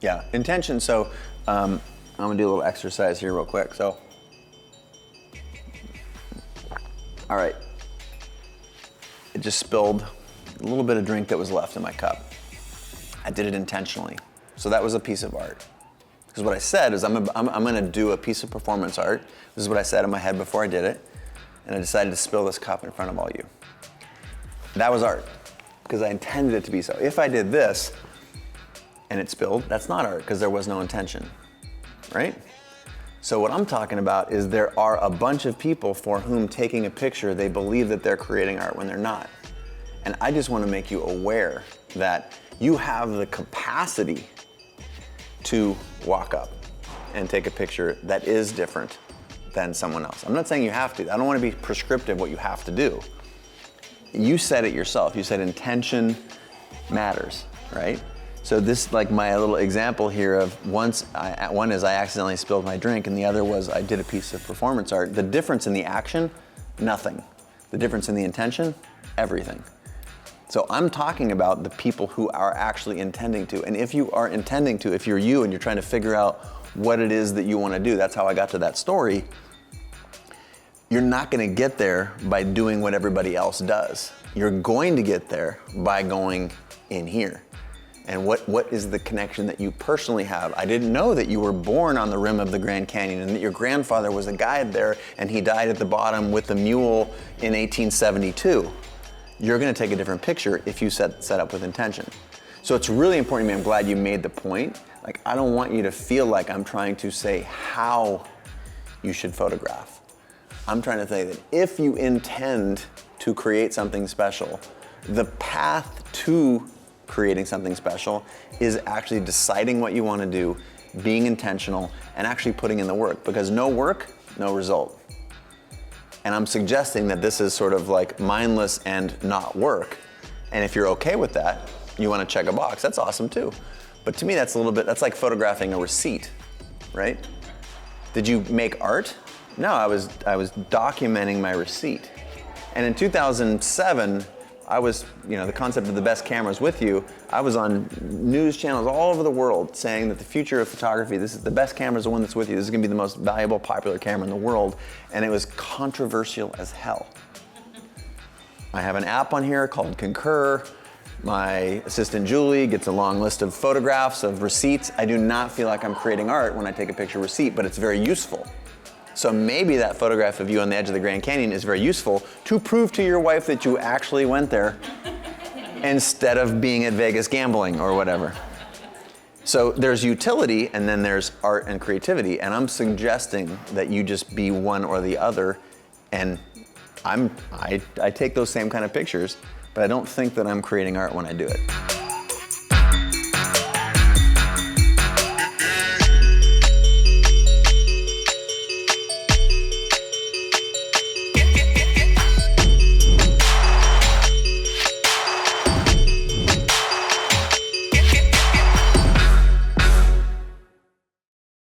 Yeah, intention. So I'm gonna do a little exercise here real quick. So, all right. It just spilled a little bit of drink that was left in my cup. I did it intentionally. So that was a piece of art. Because what I said is I'm gonna do a piece of performance art. This is what I said in my head before I did it. And I decided to spill this cup in front of all you. That was art, because I intended it to be so. If I did this and it spilled, that's not art, because there was no intention, right? So what I'm talking about is there are a bunch of people for whom taking a picture, they believe that they're creating art when they're not. And I just want to make you aware that you have the capacity to walk up and take a picture that is different than someone else. I'm not saying you have to. I don't want to be prescriptive what you have to do. You said it yourself. You said intention matters, right? So this, like my little example here of one is I accidentally spilled my drink, and the other was I did a piece of performance art. The difference in the action, nothing. The difference in the intention, everything. So I'm talking about the people who are actually intending to. And if you are intending to, if you're you and you're trying to figure out what it is that you want to do, that's how I got to that story. You're not going to get there by doing what everybody else does. You're going to get there by going in here. And what is the connection that you personally have? I didn't know that you were born on the rim of the Grand Canyon and that your grandfather was a guide there and he died at the bottom with the mule in 1872. You're going to take a different picture if you set up with intention. So it's really important to me. I'm glad you made the point. Like, I don't want you to feel like I'm trying to say how you should photograph. I'm trying to say that if you intend to create something special, the path to creating something special is actually deciding what you want to do, being intentional, and actually putting in the work. Because no work, no result. And I'm suggesting that this is sort of like mindless and not work. And if you're okay with that, you want to check a box, that's awesome too. But to me, that's that's like photographing a receipt, right? Did you make art? No, I was documenting my receipt. And in 2007, I was, the concept of the best cameras with you, I was on news channels all over the world saying that the future of photography, this is the best camera is the one that's with you. This is gonna be the most valuable, popular camera in the world. And it was controversial as hell. I have an app on here called Concur. My assistant Julie gets a long list of photographs of receipts. I do not feel like I'm creating art when I take a picture receipt, but it's very useful. So maybe that photograph of you on the edge of the Grand Canyon is very useful to prove to your wife that you actually went there instead of being at Vegas gambling or whatever. So there's utility and then there's art and creativity, and I'm suggesting that you just be one or the other. And I take those same kind of pictures, but I don't think that I'm creating art when I do it.